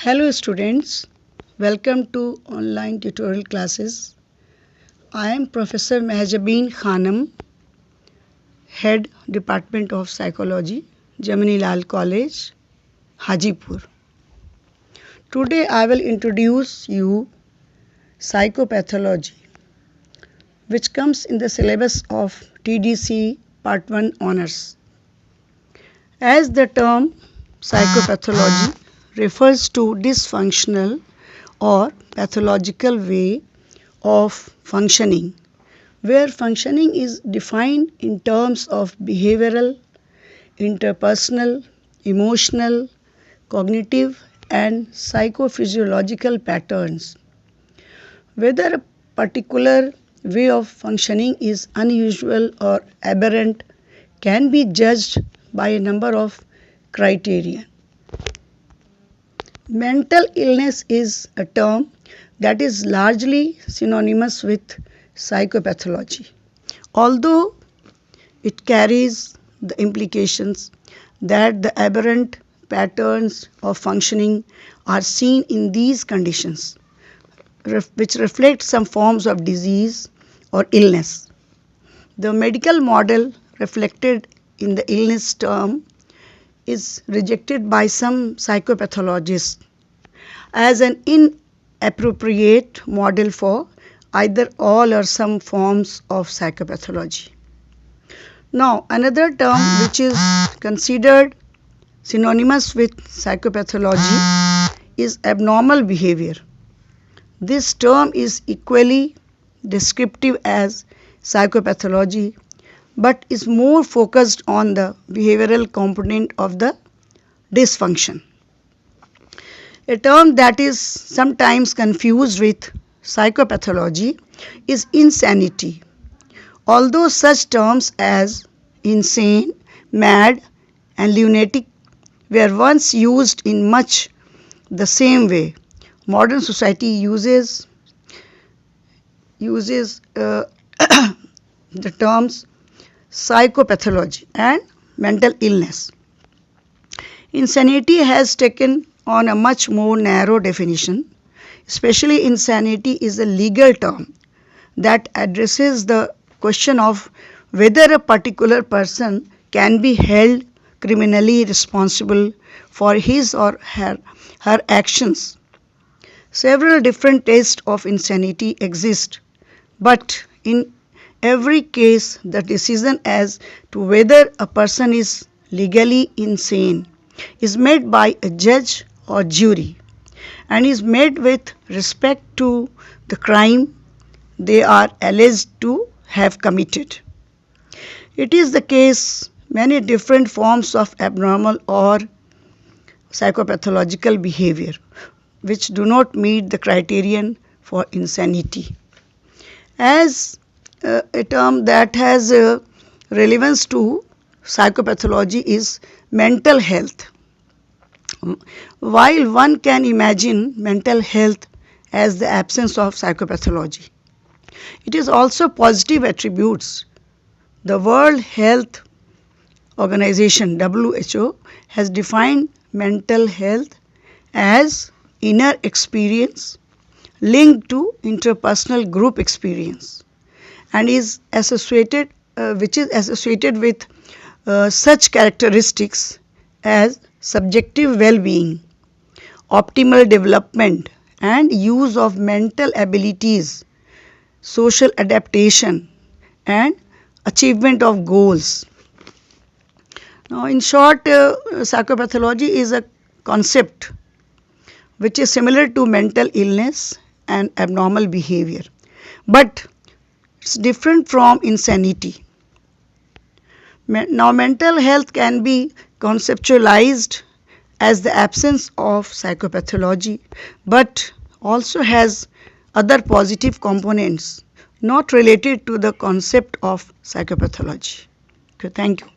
Hello students, welcome to online tutorial classes. I am Professor Mehjabeen Khanam, Head Department of Psychology, Jamini Lal College, Hajipur. Today I will introduce you psychopathology, which comes in the syllabus of TDC Part 1 Honours. As the term psychopathology refers to dysfunctional or pathological way of functioning, where functioning is defined in terms of behavioral, interpersonal, emotional, cognitive and psychophysiological patterns. Whether a particular way of functioning is unusual or aberrant can be judged by a number of criteria. Mental illness is a term that is largely synonymous with psychopathology, although it carries the implications that the aberrant patterns of functioning are seen in these conditions, which reflect some forms of disease or illness. The medical model reflected in the illness term is rejected by some psychopathologists as an inappropriate model for either all or some forms of psychopathology. Now, another term which is considered synonymous with psychopathology is abnormal behavior. This term is equally descriptive as psychopathology, but is more focused on the behavioral component of the dysfunction. A term that is sometimes confused with psychopathology is insanity. Although such terms as insane, mad and lunatic were once used in much the same way, modern society uses the terms psychopathology and mental illness. Insanity has taken on a much more narrow definition. Especially insanity is a legal term that addresses the question of whether a particular person can be held criminally responsible for his or her actions. Several different tests of insanity exist, but in every case, the decision as to whether a person is legally insane is made by a judge or jury and is made with respect to the crime they are alleged to have committed. It is the case many different forms of abnormal or psychopathological behavior which do not meet the criterion for insanity. As a term that has relevance to psychopathology is mental health. While one can imagine mental health as the absence of psychopathology, it is also positive attributes. The World Health Organization (WHO) has defined mental health as inner experience linked to interpersonal group experience and is associated with such characteristics as subjective well-being, optimal development and use of mental abilities, social adaptation and achievement of goals. Now, in short, psychopathology is a concept which is similar to mental illness and abnormal behavior, but it's different from insanity. Now, mental health can be conceptualized as the absence of psychopathology, but also has other positive components not related to the concept of psychopathology. Okay, thank you.